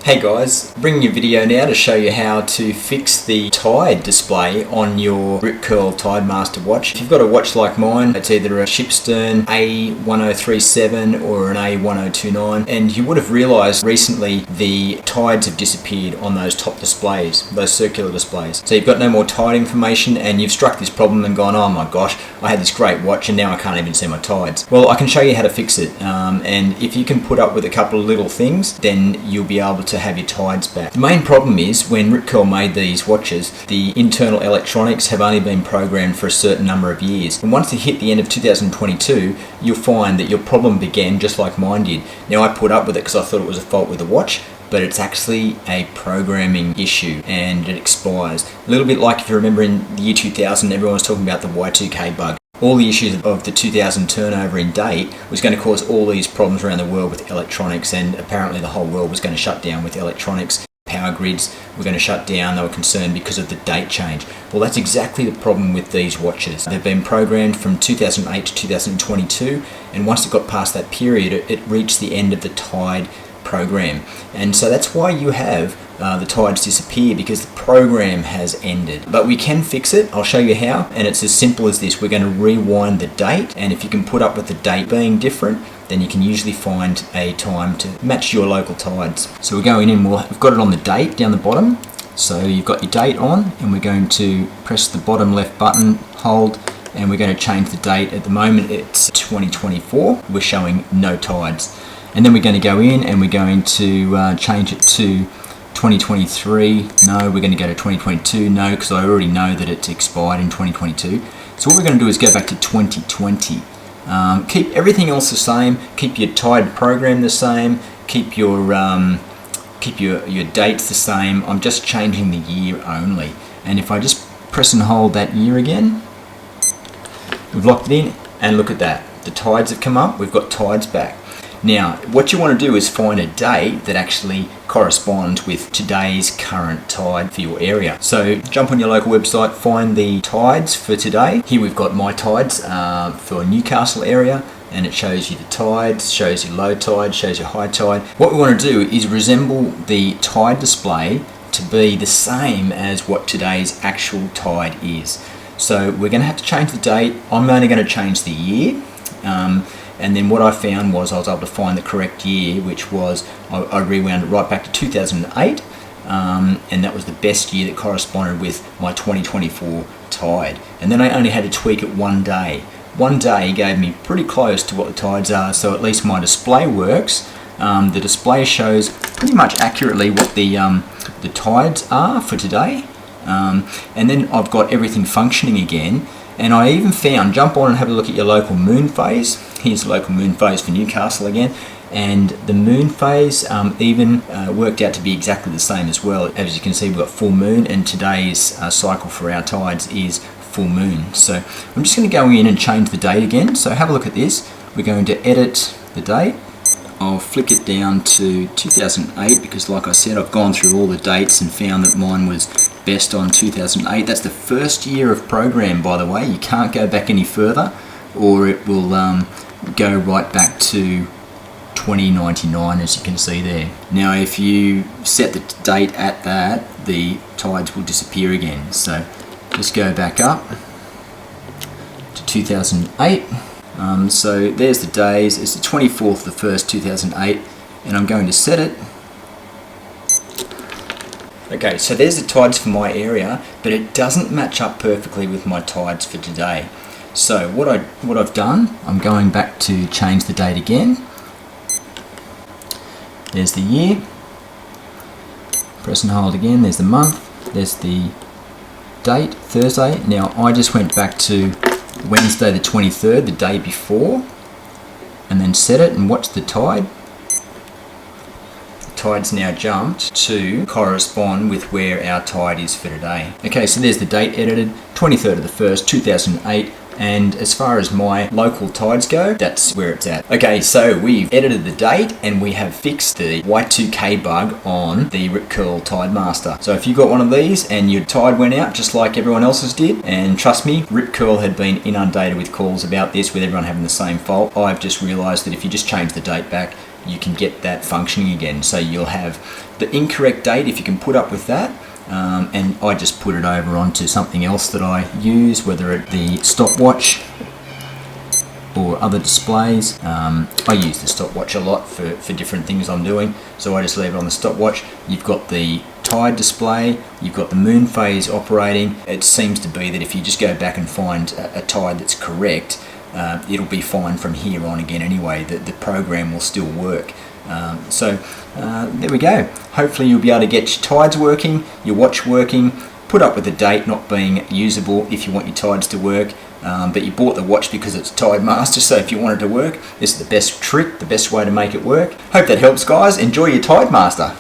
Hey guys, bringing you a video now to show you how to fix the tide display on your Rip Curl Tidemaster watch. If you've got a watch like mine, it's either a Shipstern A1037 or an A1029, and you would have realised recently the tides have disappeared on those top displays, those circular displays. So you've got no more tide information and you've struck this problem and gone, oh my gosh, I had this great watch and now I can't even see my tides. Well, I can show you how to fix it, and if you can put up with a couple of little things, then you'll be able to have your tides back. The main problem is when Rip Curl made these watches, the internal electronics have only been programmed for a certain number of years, and once they hit the end of 2022 you'll find that your problem began just like mine did. Now I put up with it because I thought it was a fault with the watch, but it's actually a programming issue and it expires. A little bit like if you remember in the year 2000 everyone was talking about the Y2K bug. All the issues of the 2000 turnover in date was going to cause all these problems around the world with electronics, and apparently the whole world was going to shut down with electronics. Power grids were going to shut down. They were concerned because of the date change. Well, that's exactly the problem with these watches. They've been programmed from 2008 to 2022, and once it got past that period it reached the end of the tide program, and so that's why you have the tides disappear, because the program has ended. But we can fix it. I'll show you how, and it's as simple as this. We're going to rewind the date, and if you can put up with the date being different, then you can usually find a time to match your local tides. So we're going in, we've got it on the date down the bottom, so you've got your date on, and we're going to press the bottom left button, hold, and we're going to change the date. At the moment it's 2024, we're showing no tides. And then we're going to go in and we're going to change it to 2023. No, we're going to go to 2022. No, because I already know that it's expired in 2022. So what we're going to do is go back to 2020. Keep everything else the same. Keep your tide program the same. Keep your dates the same. I'm just changing the year only. And if I just press and hold that year again, we've locked it in, and look at that. The tides have come up. We've got tides back. Now, what you want to do is find a date that actually corresponds with today's current tide for your area. So jump on your local website, find the tides for today. Here we've got my tides for Newcastle area, and it shows you the tides, shows you low tide, shows you high tide. What we want to do is resemble the tide display to be the same as what today's actual tide is. So we're going to have to change the date. I'm only going to change the year. And then what I found was I was able to find the correct year, which was, I rewound it right back to 2008, and that was the best year that corresponded with my 2024 tide. And then I only had to tweak it one day. One day gave me pretty close to what the tides are, so at least my display works. The display shows pretty much accurately what the tides are for today. And then I've got everything functioning again. And I even found, jump on and have a look at your local moon phase. Here's the local moon phase for Newcastle again. And the moon phase even worked out to be exactly the same as well. As you can see, we've got full moon, and today's cycle for our tides is full moon. So I'm just going to go in and change the date again. So have a look at this. We're going to edit the date. I'll flick it down to 2008 because, like I said, I've gone through all the dates and found that mine was best on 2008. That's the first year of program, by the way. You can't go back any further or it will go right back to 2099, as you can see there. Now if you set the date at that, the tides will disappear again. So just go back up to 2008. So there's the days. It's the 24th of the 1st, 2008, and I'm going to set it. Okay, so there's the tides for my area, but it doesn't match up perfectly with my tides for today. So what I've done, I'm going back to change the date again. There's the year. Press and hold again. There's the month. There's the date, Thursday. Now I just went back to Wednesday the 23rd, the day before, and then set it and watch the tide. The tide's now jumped to correspond with where our tide is for today. Okay, so there's the date edited, 23rd of the 1st, 2008, and as far as my local tides go, that's where it's at. Okay, so we've edited the date and we have fixed the Y2K bug on the Rip Curl Tidemaster. So if you got one of these and your tide went out just like everyone else's did, and trust me, Rip Curl had been inundated with calls about this with everyone having the same fault, I've just realised that if you just change the date back, you can get that functioning again. So you'll have the incorrect date if you can put up with that. And I just put it over onto something else that I use, whether it be stopwatch or other displays. I use the stopwatch a lot for different things I'm doing, so I just leave it on the stopwatch. You've got the tide display, you've got the moon phase operating. It seems to be that if you just go back and find a tide that's correct, it'll be fine from here on again anyway. The program will still work. So there we go. Hopefully you'll be able to get your tides working, your watch working, put up with the date not being usable if you want your tides to work. But you bought the watch because it's Tidemaster, so if you want it to work, this is the best trick, the best way to make it work. Hope that helps, guys. Enjoy your Tidemaster.